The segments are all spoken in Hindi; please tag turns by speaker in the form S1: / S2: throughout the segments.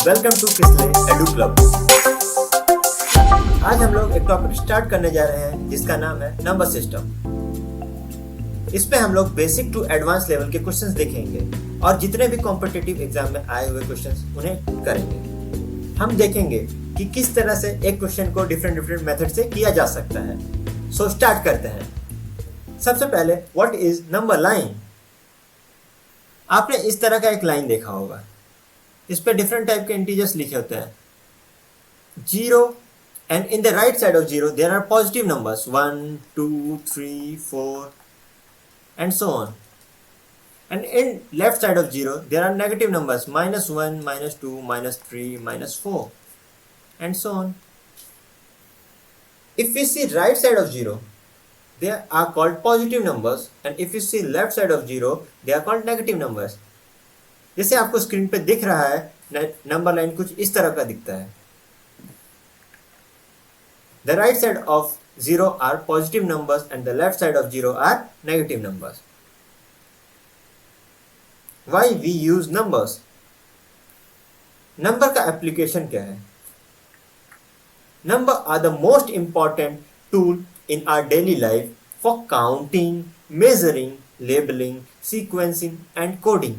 S1: Welcome to Kislay edu club. आज हम लोग एक टॉपिक स्टार्ट करने जा रहे हैं जिसका नाम है नंबर सिस्टम। इस पे हम लोग बेसिक टू एडवांस लेवल के क्वेश्चंस देखेंगे और जितने भी कॉम्पिटिटिव एग्जाम में आए हुए क्वेश्चंस उन्हें करेंगे। हम देखेंगे कि किस तरह से एक क्वेश्चन को डिफरेंट मेथड से किया जा सकता है। सो स्टार्ट करते हैं। सबसे पहले व्हाट इज नंबर लाइन। आपने इस तरह का एक लाइन देखा होगा, इस पे डिफरेंट टाइप के इंटीजर्स लिखे होते हैं। Zero and in the right side of zero there are positive numbers 1 2 3 4 and so on, and in left side of zero there are negative numbers -1 -2 -3 -4 and so on. If we see right side of zero they are called positive numbers, and if you see left side of zero they are called negative numbers. जैसे आपको स्क्रीन पे दिख रहा है नंबर लाइन कुछ इस तरह का दिखता है। The right side of zero are positive numbers and the left side of zero are negative numbers. Why we use numbers? Number का एप्लीकेशन क्या है? Number are the most important tool in our daily life for counting, measuring, labeling, sequencing and coding.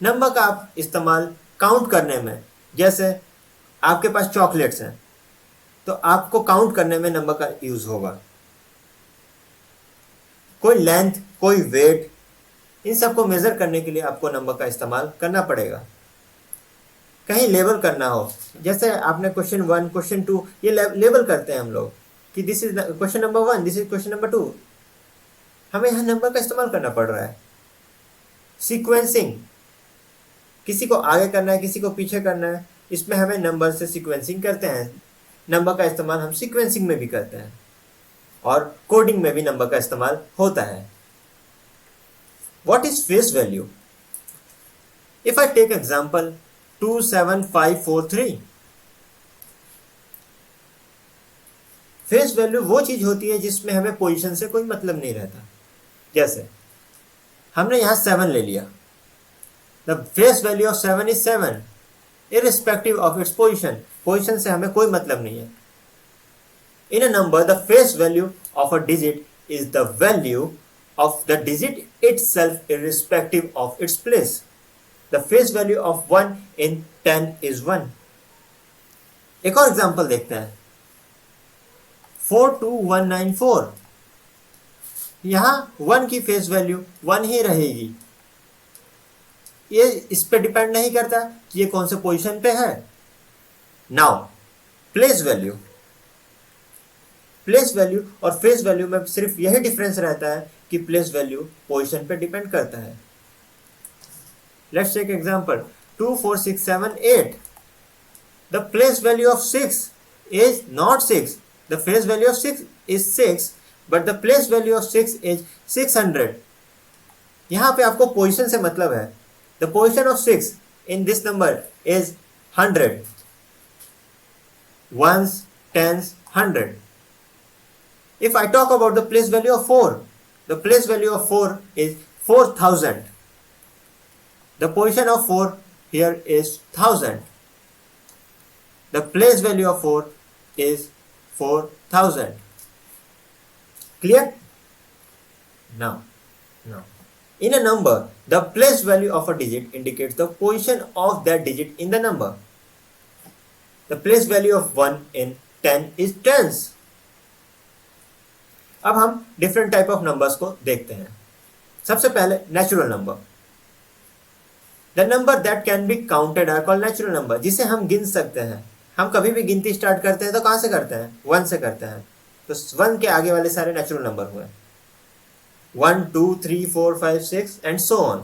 S1: Number का आप इस्तेमाल काउंट करने में, जैसे आपके पास चॉकलेट्स हैं तो आपको काउंट करने में नंबर का यूज होगा। कोई लेंथ, कोई वेट, इन सबको मेजर करने के लिए आपको नंबर का इस्तेमाल करना पड़ेगा। कहीं लेबल करना हो, जैसे आपने क्वेश्चन 1 क्वेश्चन 2 ये लेबल करते हैं हम लोग कि this is question number 1, this is question number 2, हमें यहाँ नंबर का इस्तेमाल करना पड़ रहा है। सीक्वेंसिंग, किसी को आगे करना है किसी को पीछे करना है, इसमें हमें नंबर से सीक्वेंसिंग करते हैं। नंबर का इस्तेमाल हम सीक्वेंसिंग में भी करते हैं और कोडिंग में भी नंबर का इस्तेमाल होता है। What is face value? If I take example 27543, face value वो चीज होती है जिसमें हमें पोजीशन से कोई मतलब नहीं रहता। जैसे हमने यहां 7 ले लिया, the face value of 7 is 7 irrespective of its position. Position से हमें कोई मतलब नहीं है। In a number, the face value of a digit is the value of the digit itself irrespective of its place. The face value of 1 in 10 is 1. एक और एग्जांपल देखते हैं, 42194। यहां 1 की फेस वैल्यू 1 ही रहेगी। ये इस पे डिपेंड नहीं करता कि ये कौन से पोजीशन पे है। Now place value, place value और फेस वैल्यू में सिर्फ यही डिफरेंस रहता है कि प्लेस वैल्यू पोजीशन पे डिपेंड करता है। Let's take example 24678। The place value of 6 is not 6, the face value of 6 is 6 but the place value of 6 is 600। यहां पे आपको पोजीशन से मतलब है। The position of 6 in this number is 100. Ones, tens, 100. If I talk about the place value of 4, the place value of 4 is 4000. The position of 4 here is 1000. The place value of 4 is 4000. Clear? Now. In a number, the place value of a digit indicates the position of that digit in the number. The place value of 1 in 10 is tens. अब हम different type of numbers को देखते हैं। सबसे पहले natural number. The number that can be counted are called natural number, जिसे हम गिन सकते हैं। हम कभी भी गिनती स्टार्ट करते हैं तो कहाँ से करते हैं? 1 से करते हैं। तो 1 के आगे वाले सारे natural number हुए। 1 2 3 4 5 6 and so on.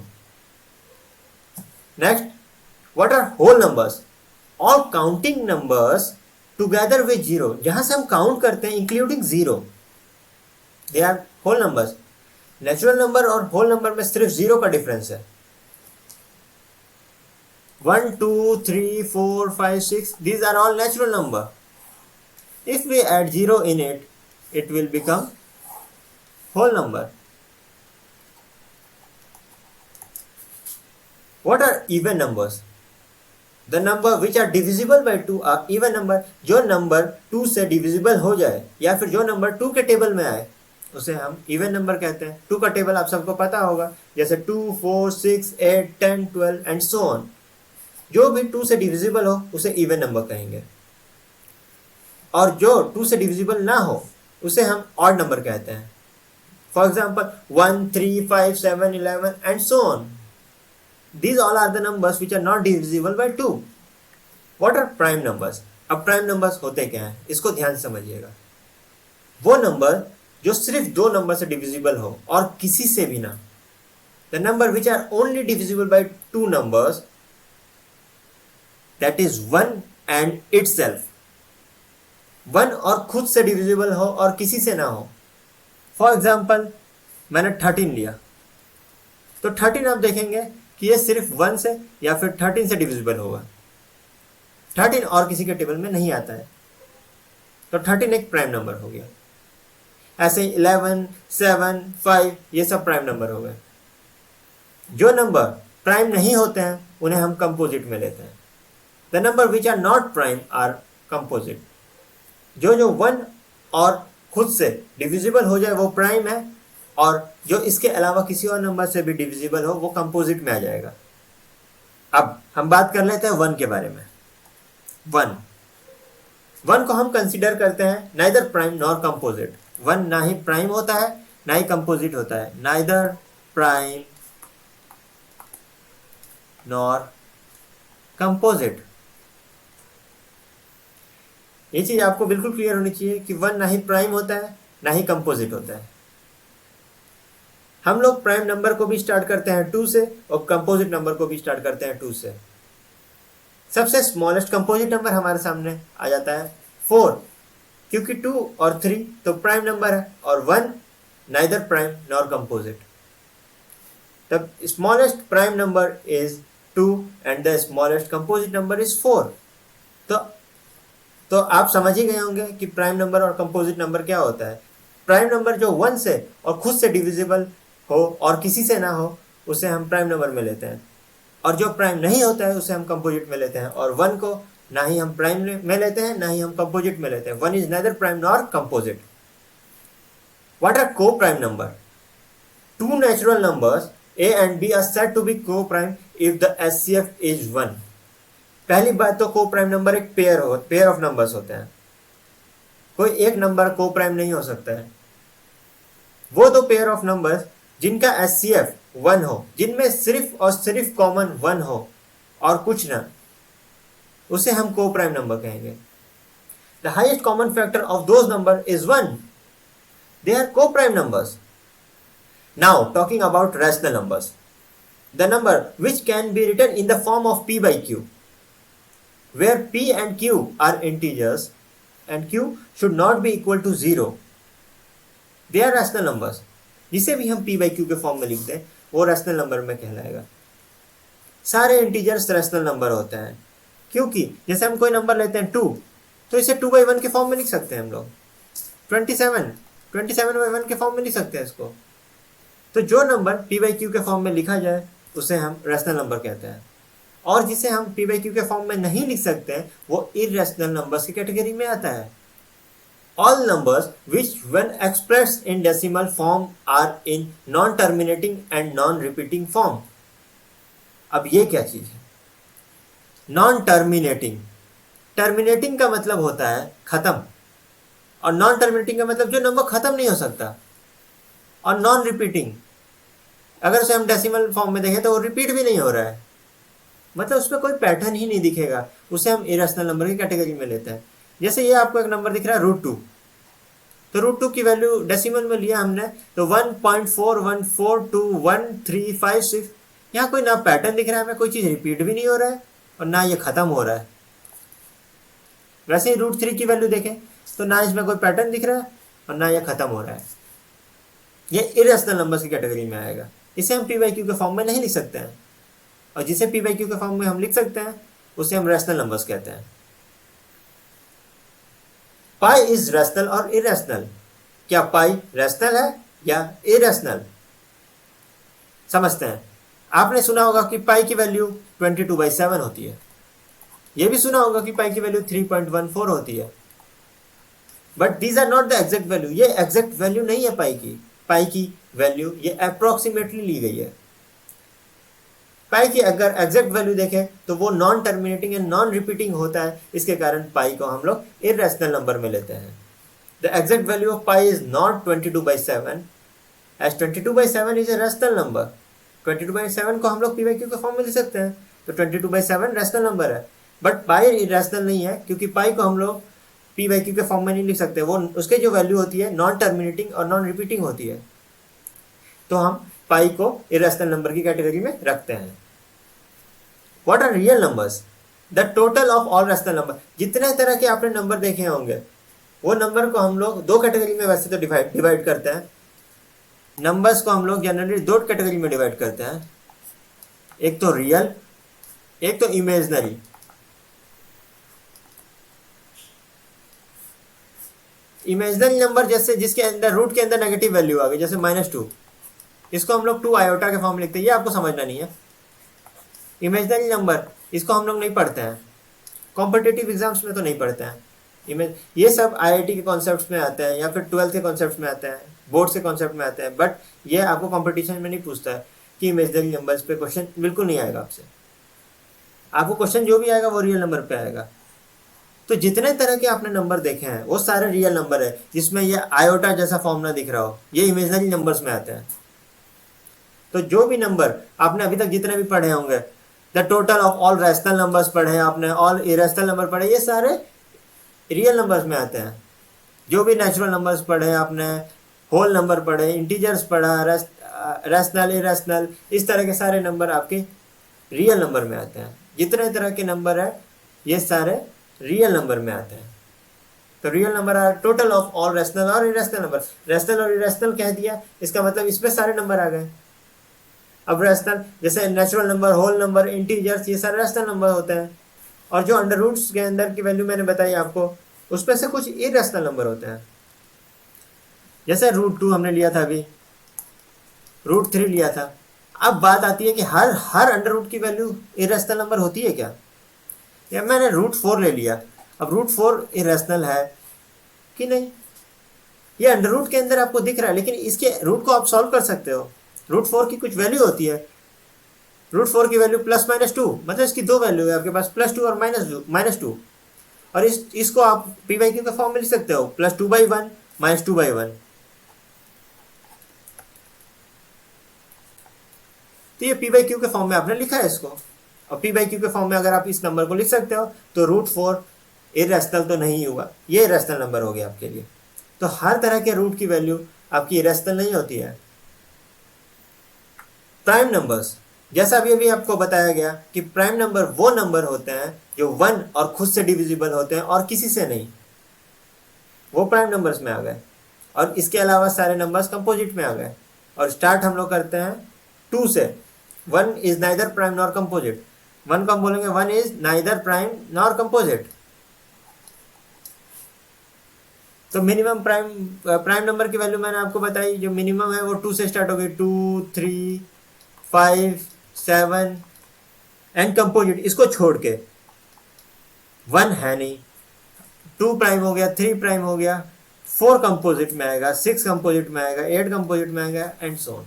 S1: Next, what are whole numbers? All counting numbers together with zero. जहां से हम काउंट करते हैं including zero, they are whole numbers. Natural number और होल नंबर में सिर्फ जीरो का डिफरेंस है। 1 2 3 4 5 6 these are all natural number. If we add zero in it, it will become whole number. What are even numbers? The number which are divisible by two are even number. जो नंबर 2 से डिविजिबल हो जाए या फिर जो नंबर 2 के टेबल में आए उसे हम इवन नंबर कहते हैं। 2 का टेबल आप सबको पता होगा, जैसे 2, 4, 6, 8, 10, 12 एंड सो ऑन। जो भी 2 से डिविजिबल हो उसे इवन नंबर कहेंगे, और जो 2 से डिविजिबल ना हो उसे हम ऑड नंबर कहते हैं। For example 1, 3, 5, 7, 11 and so on. These all are the numbers which are not divisible by 2. What are prime numbers? अब प्राइम नंबर्स होते क्या हैं, इसको ध्यान से समझिएगा। वो नंबर जो सिर्फ 2 नंबर से डिविजिबल हो और किसी से भी ना। The number which are only divisible by 2 numbers, that is 1 and itself. 1 और खुद से डिविजिबल हो और किसी से ना हो। फॉर एग्जाम्पल मैंने 13 लिया, तो 13 आप देखेंगे कि ये सिर्फ 1 से या फिर 13 से डिविजिबल होगा। 13 और किसी के टेबल में नहीं आता है, तो 13 एक प्राइम नंबर हो गया। ऐसे 11, 7, 5 ये सब प्राइम नंबर हो गए। जो नंबर प्राइम नहीं होते हैं उन्हें हम कंपोजिट में लेते हैं। The number which are not prime are composite. जो 1 और खुद से डिविजिबल हो जाए वो प्राइम है, और जो इसके अलावा किसी और नंबर से भी डिविजिबल हो वो कंपोजिट में आ जाएगा। अब हम बात कर लेते हैं 1 के बारे में। 1 को हम कंसीडर करते हैं नाइदर प्राइम नॉर कंपोजिट। 1 ना ही प्राइम होता है ना ही कंपोजिट होता है, नाइदर प्राइम नॉर कंपोजिट। ये चीज आपको बिल्कुल क्लियर होनी चाहिए कि 1 ना ही प्राइम होता है ना ही कंपोजिट होता है। हम लोग प्राइम नंबर को भी स्टार्ट करते हैं 2 से और कंपोजिट नंबर को भी स्टार्ट करते हैं 2 से। सबसे स्मॉलेस्ट कंपोजिट नंबर हमारे सामने आ जाता है 4, क्योंकि 2 और 3 तो प्राइम नंबर है और 1 neither prime nor composite. The smallest prime number is 2 and the smallest composite number is 4। तो आप समझ ही गए होंगे कि प्राइम नंबर और कंपोजिट नंबर क्या होता है। प्राइम नंबर जो 1 से और खुद से डिविजिबल हो और किसी से ना हो उसे हम प्राइम नंबर में लेते हैं, और जो प्राइम नहीं होता है उसे हम कंपोजिट में लेते हैं। और 1 को ना ही हम प्राइम में लेते हैं ना ही हम कंपोजिट में लेते हैं। 1 is neither prime nor composite. What are को prime number? 2 natural numbers a and b are said to be co-prime if the SCF is 1। पहली बात तो को प्राइम नंबर एक पेयर ऑफ नंबर्स होते हैं। कोई एक नंबर को प्राइम नहीं हो सकता है। वो दो पेयर ऑफ नंबर्स जिनका SCF 1 हो, जिनमें सिर्फ और सिर्फ कॉमन 1 हो और कुछ ना, उसे हम को प्राइम नंबर कहेंगे। The highest common factor of those number is 1। They are coprime numbers. Now talking about rational numbers, the number which can be written in the form of p by q, where p and q are integers and q should not be equal to 0, they are rational numbers। जिसे भी हम p by q के फॉर्म में लिख दें वो रैशनल नंबर में कहलाएगा। सारे इंटीजर्स रैशनल नंबर होते हैं, क्योंकि जैसे हम कोई नंबर लेते हैं 2, तो इसे 2 by 1 के फॉर्म में लिख सकते हैं हम लोग। 27 by 1 के फॉर्म में लिख सकते हैं इसको। तो जो नंबर p by q के फॉर्म में लिखा जाए उसे हम रैशनल नंबर कहते हैं, और जिसे हम p by q के फॉर्म में नहीं लिख सकते हैं वो इररेशनल नंबर्स की कैटेगरी में आता है। All numbers which when expressed in decimal form are in non-terminating and non-repeating form। अब ये क्या चीज है? Non-terminating, terminating का मतलब होता है खत्म, और non-terminating का मतलब जो नंबर खत्म नहीं हो सकता, और non-repeating अगर उसे हम डेसिमल फॉर्म में देखें तो वो रिपीट भी नहीं हो रहा है, मतलब उसमें कोई पैटर्न ही नहीं दिखेगा, उसे हम इरेशनल नंबर की कैटेगरी में लेते हैं। जैसे ये आपको एक नंबर दिख रहा है √2, तो √2 की वैल्यू डेसिमल में लिया हमने तो 1.41421356। यहाँ कोई ना पैटर्न दिख रहा है हमें, कोई चीज़ रिपीट भी नहीं हो रहा है और ना ये ख़त्म हो रहा है। वैसे ही √3 की वैल्यू देखें तो ना इसमें कोई पैटर्न दिख रहा है और ना ये ख़त्म हो रहा है। ये इरेशनल नंबर्स की कैटेगरी में आएगा। इसे हम p by q के फॉर्म में नहीं लिख सकते हैं, और जिसे p by q के फॉर्म में हम लिख सकते हैं उसे हम रैशनल नंबर्स कहते हैं। पाई इज रैशनल और इरेशनल। क्या पाई रैशनल है या इरेशनल? समझते हैं। आपने सुना होगा कि पाई की वैल्यू 22/7 होती है, ये भी सुना होगा कि पाई की वैल्यू 3.14 होती है, but these are not the exact value. ये एग्जैक्ट वैल्यू नहीं है पाई की वैल्यू ये अप्रोक्सीमेटली ली गई है। पाई की अगर एग्जैक्ट वैल्यू देखें तो वो non terminating and non repeating होता है, इसके कारण पाई को हम लोग इरेशनल नंबर में लेते हैं। The exact value of pi is not 22/7 as 22/7 is a rational number. 22/7 को हम लोग पी बाई क्यू के फॉर्म में लिख सकते हैं, तो 22/7 रेशनल नंबर है, बट पाई इरेशनल नहीं है क्योंकि पाई को हम लोग पी बाई क्यू के फॉर्म में नहीं लिख सकते। वो उसके जो वैल्यू होती है नॉन टर्मिनेटिंग और नॉन रिपीटिंग होती है, तो हम पाई को इरेशनल नंबर की कैटेगरी में रखते हैं। What are real numbers? The total of all rational number. जितने तरह के आपने नंबर देखे होंगे वो नंबर को हम लोग दो कैटेगरी में वैसे तो डिवाइड करते हैं। नंबर्स को हम लोग जनरली दो कैटेगरी में डिवाइड करते हैं, एक तो रियल, एक तो इमेजिनरी। इमेजिनरी नंबर जैसे जिसके अंदर रूट के अंदर नेगेटिव वैल्यू आ गई, जैसे -2, इसको हम लोग 2 आयोटा के फॉर्म में लिखते हैं, ये आपको समझना नहीं है। इमेजिनरी नंबर इसको हम लोग नहीं पढ़ते हैं, कॉम्पिटिटिव एग्जाम्स में तो नहीं पढ़ते हैं। ये सब आईआईटी के कॉन्सेप्ट्स में आते हैं या फिर 12th के कॉन्सेप्ट्स में आते हैं, बोर्ड के कॉन्सेप्ट में आते हैं, बट ये आपको कंपटीशन में नहीं पूछता है कि इमेजिनरी नंबर्स पे क्वेश्चन बिल्कुल नहीं आएगा आपसे। आपको क्वेश्चन जो भी आएगा वो रियल नंबर पे आएगा। तो जितने तरह के आपने नंबर देखे हैं वो सारे रियल नंबर है, जिसमें ये आयोटा जैसा फॉर्मूला दिख रहा हो, ये इमेजिनरी नंबर्स में आते हैं। तो जो भी नंबर आपने अभी तक जितने भी पढ़े होंगे, the total of all rational numbers पढ़े आपने, ऑल इरेशनल नंबर पढ़े, ये सारे रियल नंबर्स में आते हैं। जो भी नेचुरल नंबर्स पढ़े आपने, होल नंबर पढ़े, इंटीजर्स पढ़ा, रैशनल, इरेशनल, इस तरह के सारे नंबर आपके रियल नंबर में आते हैं। जितने तरह के नंबर है ये सारे रियल नंबर में आते हैं। तो real number are total of all rational और इरेशनल नंबर। रैशनल और इरेशनल कह दिया, इसका मतलब इसमें सारे नंबर आ गए। अब रैशनल जैसे natural number, whole number, integers, ये सारे रैशनल नंबर होते हैं। और जो अंडर रूट्स के अंदर की वैल्यू मैंने बताई आपको, उसमें से कुछ इरेशनल नंबर होते हैं। जैसे √2 हमने लिया था अभी, √3 लिया था। अब बात आती है कि हर अंडर रूट की वैल्यू इरेशनल नंबर होती है क्या? या मैंने √4 ले लिया, अब √4 इरेशनल है कि नहीं? ये अंडर रूट के अंदर आपको दिख रहा है, लेकिन इसके रूट को आप सॉल्व कर सकते हो। √4 की कुछ वैल्यू होती है, √4 की वैल्यू +-2, मतलब इसकी दो वैल्यू है आपके पास, +2 और -2। और इसको आप पी बाई क्यू के फॉर्म में लिख सकते हो, +2/1 -2/1। तो ये पी बाई क्यू के फॉर्म में आपने लिखा है इसको, और पी बाई क्यू के फॉर्म में अगर आप इस नंबर को लिख सकते हो तो √4 इरेशनल तो नहीं हुआ, ये इरेशनल नंबर हो गया आपके लिए। तो हर तरह के रूट की वैल्यू आपकी इरेशनल नहीं होती है। प्राइम नंबर्स, जैसा अभी आपको बताया गया कि प्राइम नंबर वो नंबर होते हैं जो 1 और खुद से डिविजिबल होते हैं और किसी से नहीं, वो प्राइम नंबर्स में आ गए। और इसके अलावा सारे नंबर्स कंपोजिट में आ गए। और स्टार्ट हम लोग करते हैं 2 से। 1 is neither prime nor composite. 1 को हम बोलेंगे 1 is neither prime nor composite. तो मिनिमम प्राइम नंबर की वैल्यू मैंने आपको बताई, जो मिनिमम है वो 2 से स्टार्ट हो गई, 2, 3, 5, 7 एंड कंपोजिट इसको छोड़ के 1 है नहीं। 2 प्राइम हो गया, 3 प्राइम हो गया, 4 कंपोजिट में आएगा, 6 कंपोजिट में आएगा, 8 कंपोजिट में आएगा एंड सो ऑन।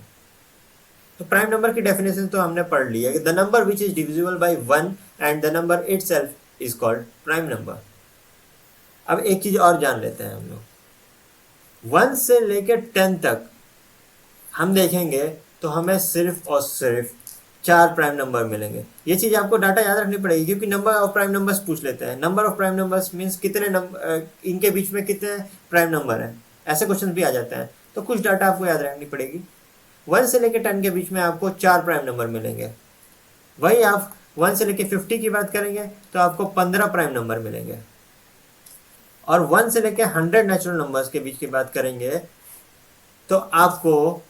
S1: तो प्राइम नंबर की डेफिनेशन तो हमने पढ़ ली है कि the number which is divisible by 1 and the number itself is called prime number. अब एक चीज और जान लेते हैं हम लोग। 1 से लेकर 10 तक हम देखेंगे तो हमें सिर्फ और सिर्फ 4 प्राइम नंबर मिलेंगे। ये चीज़ आपको डाटा याद रखनी पड़ेगी, क्योंकि नंबर ऑफ प्राइम नंबर्स पूछ लेते हैं। Number of prime numbers means कितने नंबर, इनके बीच में कितने प्राइम नंबर हैं, ऐसे क्वेश्चन भी आ जाते हैं। तो कुछ डाटा आपको याद रखनी पड़ेगी। 1 से लेकर 10 के बीच में आपको 4 प्राइम नंबर मिलेंगे। वही आप 1 से लेकर 50 की बात करेंगे तो आपको 15 प्राइम नंबर मिलेंगे। और 1 से लेकर 100 नेचुरल नंबर्स के बीच की बात करेंगे तो आपको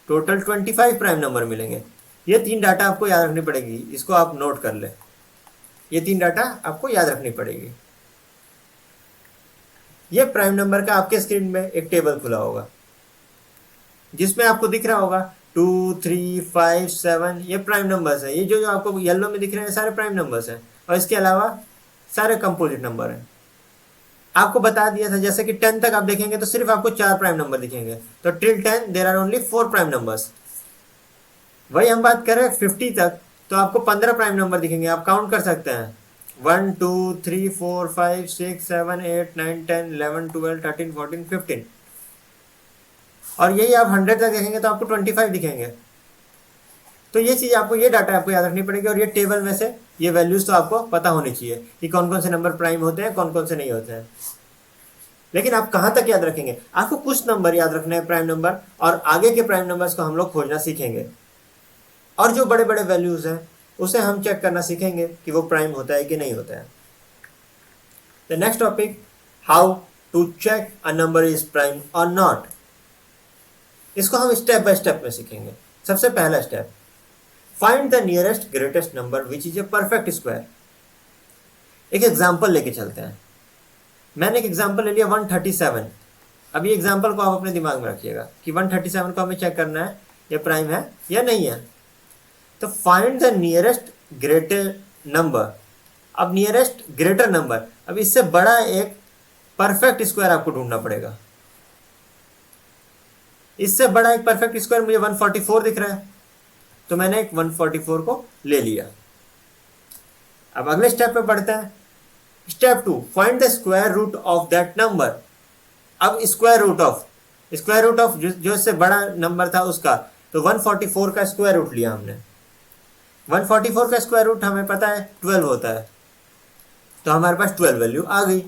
S1: टोटल 25 प्राइम नंबर मिलेंगे। ये 3 डाटा आपको याद रखनी पड़ेगी, इसको आप नोट कर ले। ये 3 डाटा आपको याद रखनी पड़ेगी। ये प्राइम नंबर का आपके स्क्रीन में एक टेबल खुला होगा जिसमें आपको दिख रहा होगा 2, 3, 5, 7 ये प्राइम नंबर्स हैं। ये जो जो आपको येलो में दिख रहे हैं सारे प्राइम नंबर्स हैं, और इसके अलावा सारे कंपोजिट नंबर हैं। आपको बता दिया था जैसे कि 10 तक आप देखेंगे तो सिर्फ आपको 4 प्राइम नंबर दिखेंगे, तो till 10 there are only 4 prime numbers. वही हम बात करें 50 तक तो आपको 15 प्राइम नंबर दिखेंगे, आप काउंट कर सकते हैं 1, 2, 3, 4, 5, 6, 7, 8, 9, 10, 11, 12, 13, 14, 15। और यही आप 100 तक देखेंगे तो आपको 25 दिखेंगे। तो ये चीज़ आपको, ये डाटा आपको याद रखनी पड़ेगी, और ये टेबल में से ये वैल्यूज़ तो आपको पता होनी चाहिए कि कौन कौन से नंबर प्राइम होते हैं, कौन कौन से नहीं होते हैं। लेकिन आप कहाँ तक याद रखेंगे? आपको कुछ नंबर याद रखना है प्राइम नंबर, और आगे के प्राइम नंबर्स को हम लोग खोजना सीखेंगे। और जो बड़े बड़े वैल्यूज़ हैं उसे हम चेक करना सीखेंगे कि वो प्राइम होता है कि नहीं होता है। The next topic, how to check a number is prime और नॉट। इसको हम स्टेप बाय स्टेप में सीखेंगे। सबसे पहला step, find the nearest greatest number which is a perfect square. एक एग्जाम्पल लेके चलते हैं। मैंने एक एग्जाम्पल ले लिया 137। अब ये एग्जाम्पल को आप अपने दिमाग में रखिएगा कि 137 को हमें चेक करना है ये प्राइम है या नहीं है। तो find the nearest greater number. अब नियरेस्ट ग्रेटर नंबर, अब इससे बड़ा एक परफेक्ट स्क्वायर आपको ढूंढना पड़ेगा। इससे बड़ा एक परफेक्ट स्क्वायर मुझे 144 दिख रहा है, तो मैंने एक 144 को ले लिया। अब अगले स्टेप पे बढ़ते हैं। Step 2, find the square root of that number. अब स्क्वायर रूट ऑफ जो इससे बड़ा नंबर था उसका, तो 144 का स्क्वायर रूट लिया हमने। 144 का स्क्वायर रूट हमें पता है 12 होता है, तो हमारे पास 12 वैल्यू आ गई।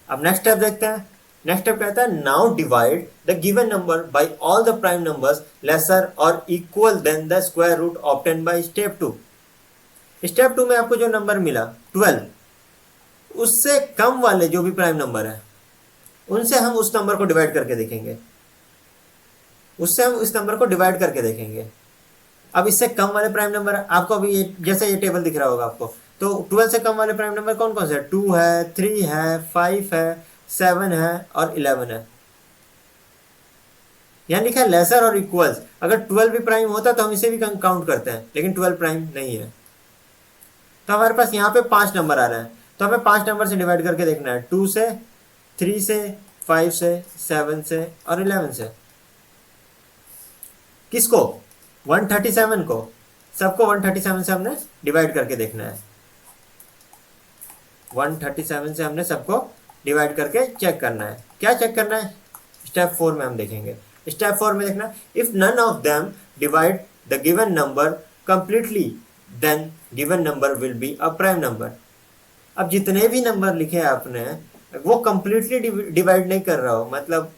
S1: अब नेक्स्ट स्टेप देखते हैं। नेक्स्ट स्टेप कहता है now divide the given number by all the prime numbers lesser or equal than the square root obtain by step 2। Step 2 में आपको जो नंबर मिला 12, उससे कम वाले जो भी प्राइम नंबर है उनसे हम उस नंबर को डिवाइड करके देखेंगे। उससे हम इस नंबर को डिवाइड करके देखेंगे। अब इससे कम वाले प्राइम नंबर आपको अभी ये जैसे ये टेबल दिख रहा होगा आपको, तो 12 से कम वाले प्राइम नंबर कौन कौन से है? 2 है, 3 है, 5 है, 7 है और 11 है। यहाँ लिखा है लेसर और इक्वल्स। अगर 12 भी प्राइम होता तो हम इसे भी काउंट करते हैं, लेकिन 12 प्राइम नहीं है। तो हमारे पास यहाँ पे 5 नंबर आ रहे हैं, तो हमें 5 नंबर से डिवाइड करके देखना है, 2 से, 3 से, 5 से, 7 से और 11 से। किसको? 137 को। सबको 137 से हमने डिवाइड करके देखना है। 137 से हमने सबको डिवाइड करके चेक करना है। क्या चेक करना है? स्टेप 4 में हम देखेंगे। स्टेप 4 में देखना, if none of them divide the given number completely then given number will be a prime number. अब जितने भी नंबर लिखे आपने वो कंप्लीटली डिवाइड नहीं कर रहा हो, मतलब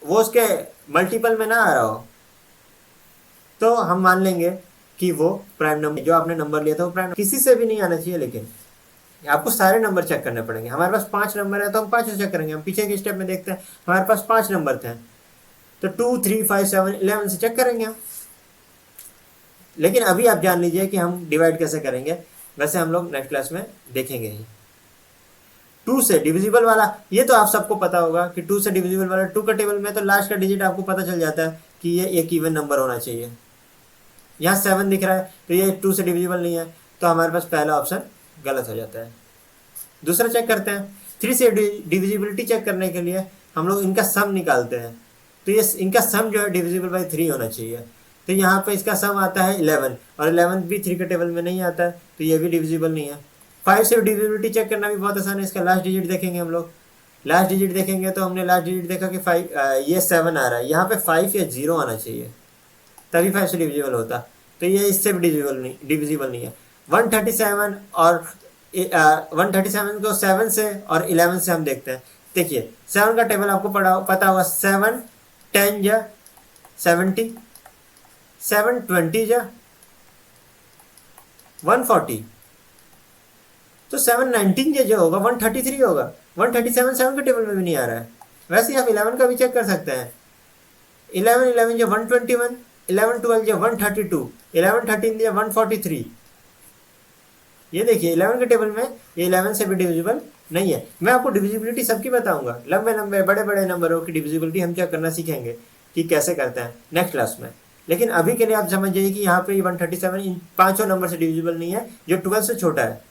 S1: वो उसके मल्टीपल में ना आ रहा हो, तो हम मान लेंगे कि वो प्राइम नंबर, जो आपने नंबर लिया था वो प्राइम। किसी से भी नहीं आना चाहिए, लेकिन आपको सारे नंबर चेक करने पड़ेंगे। हमारे पास 5 नंबर है तो हम 5 से चेक करेंगे। हम पीछे के स्टेप में देखते हैं, हमारे पास 5 नंबर थे तो 2, 3, 5, 7, 11 से चेक करेंगे हम। लेकिन अभी आप जान लीजिए कि हम डिवाइड कैसे करेंगे, वैसे हम लोग नेक्स्ट क्लास में देखेंगे ही। 2 से डिविजिबल वाला, ये तो आप सबको पता होगा कि 2 से डिविजिबल वाला 2 का टेबल में तो लास्ट का डिजिट आपको पता चल जाता है कि ये एक इवन नंबर होना चाहिए। यहाँ 7 दिख रहा है तो ये 2 से डिविजिबल नहीं है, तो हमारे पास पहला ऑप्शन गलत हो जाता है। दूसरा चेक करते हैं। 3 से डिविजिबिलिटी चेक करने के लिए हम लोग इनका सम निकालते हैं, तो ये इनका सम जो है डिविजिबल बाई 3 होना चाहिए। तो यहाँ पे इसका सम आता है 11, और 11 भी 3 के टेबल में नहीं आता है, तो ये भी डिविजिबल नहीं है। 5 से डिविजिबिलिटी चेक करना भी बहुत आसान है। इसका लास्ट डिजिट देखेंगे हम लोग। लास्ट डिजिट देखेंगे तो हमने लास्ट डिजिट देखा कि 5 ये 7 आ रहा है, यहाँ पे 5 या 0 आना चाहिए तभी 5 से डिविजिबल होता, तो ये इससे भी डिविजिबल नहीं है। 137 और 137 को 7 से और 11 से हम देखते हैं। देखिए 7 का टेबल आपको पता होगा, 7 10 जा 70, 7 20 जा 140, तो 7 19 जो होगा 133 होगा। 137 7 के टेबल में भी नहीं आ रहा है। वैसे ही आप 11 का भी चेक कर सकते हैं। 11 11 जो 121, 11 12 जो 132, 11 13 जो 143। ये देखिए 11 के टेबल में ये 11 से भी डिविजिबल नहीं है। मैं आपको डिविजिबिलिटी सबकी बताऊंगा, लंबे लंबे बड़े बड़े नंबरों की डिविजिबिलिटी हम चेक करना सीखेंगे कि कैसे करते हैं नेक्स्ट क्लास में। लेकिन अभी के लिए आप समझ जाइए कि यहाँ पे 137 इन पांचों नंबर से डिविजिबल नहीं है, जो 12 से छोटा है।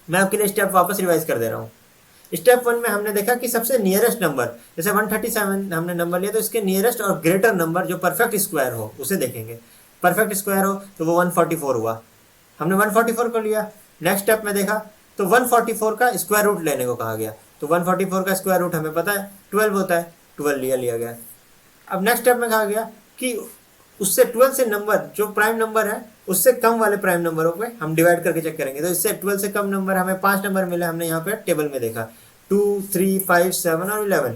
S1: मैं आपके लिए स्टेप वापस रिवाइज कर दे रहा हूँ। स्टेप 1 में हमने देखा कि सबसे नियरेस्ट नंबर, जैसे 137 हमने नंबर लिया तो इसके नियरेस्ट और ग्रेटर नंबर जो परफेक्ट स्क्वायर हो उसे देखेंगे। परफेक्ट स्क्वायर हो तो वो 144 हुआ, हमने 144 को लिया। नेक्स्ट स्टेप में देखा तो 144 का स्क्वायर रूट लेने को कहा गया, तो 144 का स्क्वायर रूट हमें पता है 12 होता है, 12 लिया गया। अब नेक्स्ट स्टेप में कहा गया कि उससे 12 से नंबर जो प्राइम नंबर है उससे कम वाले प्राइम नंबरों पे हम डिवाइड करके चेक करेंगे। तो इससे 12 से कम नंबर हमें 5 नंबर मिले, हमने यहाँ पे टेबल में देखा 2, 3, 5, 7 और 11,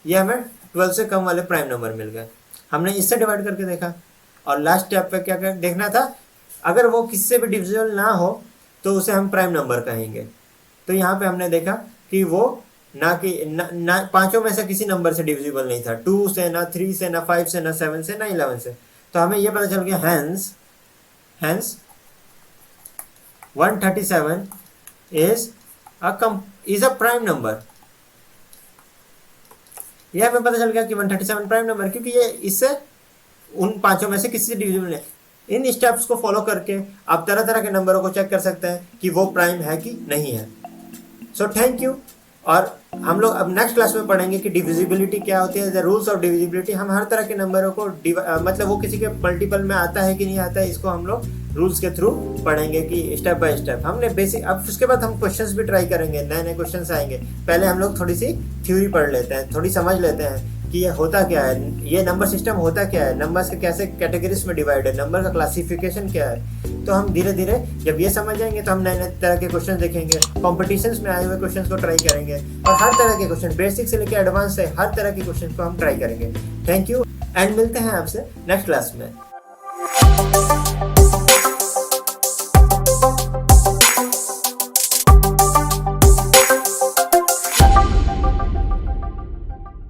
S1: ये हमें 12 से कम वाले प्राइम नंबर मिल गए, हमने इससे डिवाइड करके देखा। और लास्ट स्टेप पे क्या देखना था, अगर वो किसी से भी डिविजिबल ना हो तो उसे हम प्राइम नंबर कहेंगे। तो यहाँ पे हमने देखा कि वो ना पांचों में से किसी नंबर से डिविजिबल नहीं था, 2 से ना 3 से ना 5 से ना 7 से ना 11 से। तो हमें ये पता चल गया hence 137 is a prime number. यह हमें पता चल गया कि 137 प्राइम नंबर, क्योंकि ये इससे उन पांचों में से किसी से डिविजिबल नहीं। इन स्टेप्स को फॉलो करके आप तरह तरह के नंबरों को चेक कर सकते हैं कि वो प्राइम है कि नहीं है। So thank you. और हम लोग अब नेक्स्ट क्लास में पढ़ेंगे कि डिविजिबिलिटी क्या होती है, द रूल्स ऑफ डिविजिबिलिटी। हम हर तरह के नंबरों को मतलब वो किसी के मल्टीपल में आता है कि नहीं आता है, इसको हम लोग रूल्स के थ्रू पढ़ेंगे कि स्टेप बाय स्टेप। हमने बेसिक, अब उसके बाद हम क्वेश्चंस भी ट्राई करेंगे, नए नए क्वेश्चंस आएंगे। पहले हम लोग थोड़ी सी थ्योरी पढ़ लेते हैं, थोड़ी समझ लेते हैं कि ये होता क्या है, ये नंबर सिस्टम होता क्या है, नंबर्स के कैसे कैटेगरीज में डिवाइड है, नंबर का क्लासिफिकेशन क्या है। तो हम धीरे धीरे जब ये समझ जाएंगे तो हम नए नए तरह के क्वेश्चन देखेंगे, कॉम्पिटिशन्स में आए हुए क्वेश्चन को ट्राई करेंगे, और हर तरह के क्वेश्चन बेसिक से लेकर एडवांस से हर तरह के क्वेश्चन को हम ट्राई करेंगे। थैंक यू एंड मिलते हैं आपसे नेक्स्ट क्लास में।